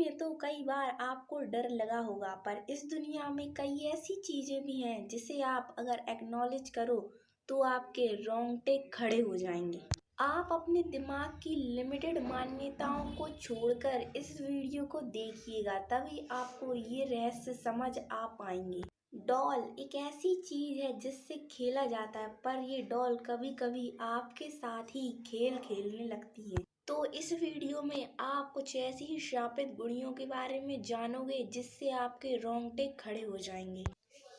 में तो कई बार आपको डर लगा होगा, पर इस दुनिया में कई ऐसी चीजें भी हैं जिसे आप अगर एक्नॉलेज करो तो आपके रोंगटे खड़े हो जाएंगे। आप अपने दिमाग की लिमिटेड मान्यताओं को छोड़कर इस वीडियो को देखिएगा, तभी आपको ये रहस्य समझ आ पाएंगे। डॉल एक ऐसी चीज है जिससे खेला जाता है, पर ये डॉल कभी कभी आपके साथ ही खेल खेलने लगती है। तो इस वीडियो में आप कुछ ऐसी ही शापित गुड़ियों के बारे में जानोगे जिससे आपके रोंगटे खड़े हो जाएंगे।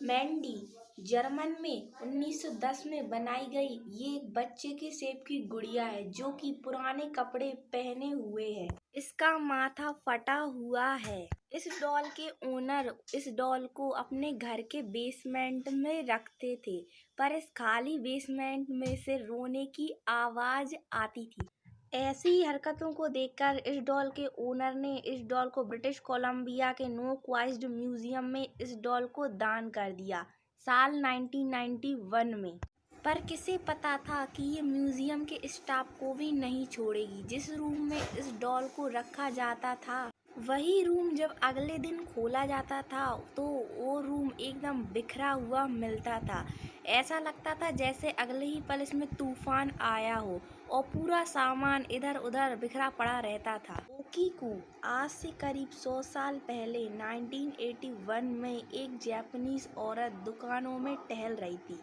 मैंडी जर्मन में 1910 में बनाई गई ये एक बच्चे के शेप की गुड़िया है जो कि पुराने कपड़े पहने हुए है। इसका माथा फटा हुआ है। इस डॉल के ओनर इस डॉल को अपने घर के बेसमेंट में रखते थे, पर इस खाली बेसमेंट में से रोने की आवाज आती थी। ऐसी हरकतों को देखकर इस डॉल के ओनर ने इस डॉल को ब्रिटिश कोलंबिया के नो क्वाइस्ट म्यूजियम में इस डॉल को दान कर दिया साल 1991 में। पर किसे पता था कि ये म्यूजियम के स्टाफ को भी नहीं छोड़ेगी। जिस रूम में इस डॉल को रखा जाता था, वही रूम जब अगले दिन खोला जाता था तो वो रूम एकदम बिखरा हुआ मिलता था। ऐसा लगता था जैसे अगले ही पल इसमें तूफान आया हो और पूरा सामान इधर उधर बिखरा पड़ा रहता था। ओकीकू आज से करीब 100 साल पहले 1981 में एक जापानीज औरत दुकानों में टहल रही थी।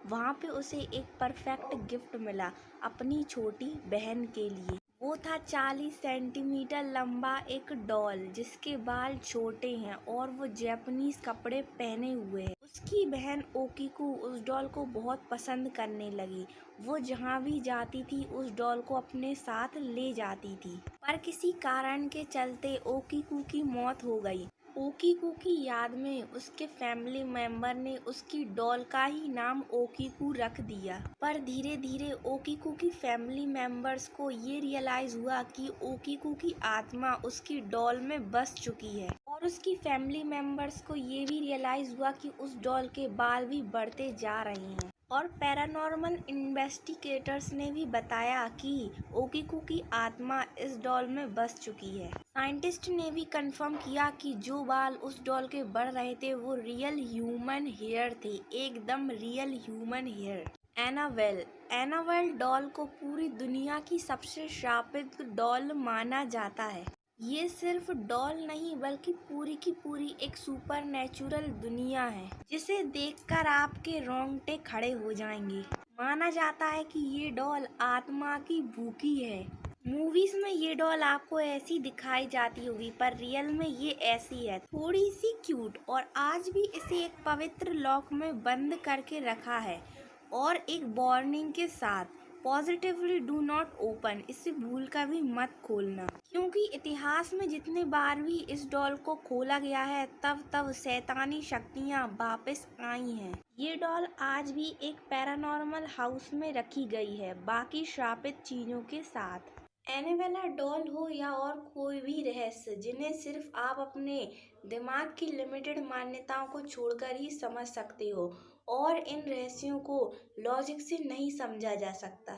वहाँ पे उसे एक परफेक्ट गिफ्ट मिला अपनी छोटी बहन के लिए। वो था 40 सेंटीमीटर लंबा एक डॉल जिसके बाल छोटे हैं और वो जापानीज कपड़े पहने हुए है। उसकी बहन ओकीकू उस डॉल को बहुत पसंद करने लगी। वो जहाँ भी जाती थी उस डॉल को अपने साथ ले जाती थी, पर किसी कारण के चलते ओकीकू की मौत हो गई। ओकीकू की याद में उसके फैमिली मेंबर ने उसकी डॉल का ही नाम ओकीकू रख दिया। पर धीरे धीरे ओकीकू की फैमिली मेंबर्स को ये रियलाइज हुआ कि ओकीकू की आत्मा उसकी डॉल में बस चुकी है, और उसकी फैमिली मेंबर्स को ये भी रियलाइज हुआ कि उस डॉल के बाल भी बढ़ते जा रहे हैं। और पैरानॉर्मल इन्वेस्टिगेटर्स ने भी बताया कि ओकीकू की आत्मा इस डॉल में बस चुकी है। साइंटिस्ट ने भी कंफर्म किया कि जो बाल उस डॉल के बढ़ रहे थे वो रियल ह्यूमन हेयर थे, एकदम real human hair. Annabelle doll को पूरी दुनिया की सबसे शापित डॉल माना जाता है। ये सिर्फ डॉल नहीं बल्कि पूरी की पूरी एक सुपर नेचुरल दुनिया है जिसे देखकर आपके रोंगटे खड़े हो जाएंगे। माना जाता है कि ये डॉल आत्मा की भूखी है। मूवीज में ये डॉल आपको ऐसी दिखाई जाती होगी, पर रियल में ये ऐसी है, थोड़ी सी क्यूट, और आज भी इसे एक पवित्र लॉक में बंद करके रखा है और एक वार्निंग के साथ, पॉजिटिवली डू नॉट ओपन, इसे भूल कर भी मत खोलना। क्योंकि इतिहास में जितने बार भी इस डॉल को खोला गया है तब शैतानी शक्तियाँ वापस आई हैं। ये डॉल आज भी एक पैरानॉर्मल हाउस में रखी गई है बाकी श्रापित चीजों के साथ। एनाबेला डॉल हो या और कोई भी रहस्य जिन्हें सिर्फ आप अपने दिमाग की लिमिटेड मान्यताओं को छोड़कर ही समझ सकते हो, और इन रहस्यों को लॉजिक से नहीं समझा जा सकता।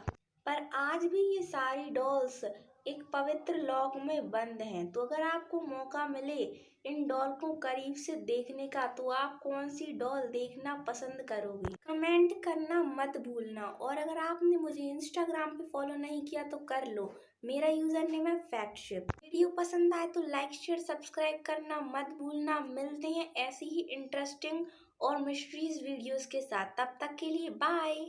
पर आज भी ये सारी डॉल्स एक पवित्र लॉक में बंद हैं। तो अगर आपको मौका मिले इन डॉल को करीब से देखने का, तो आप कौन सी डॉल देखना पसंद करोगे? कमेंट करना मत भूलना। और अगर आपने मुझे इंस्टाग्राम पे फॉलो नहीं किया तो कर लो, मेरा यूजर नेम है फैक्टशिप। वीडियो पसंद आए तो लाइक शेयर सब्सक्राइब करना मत भूलना। मिलते हैं ऐसी ही इंटरेस्टिंग और मिस्ट्रीज वीडियोस के साथ, तब तक के लिए बाय।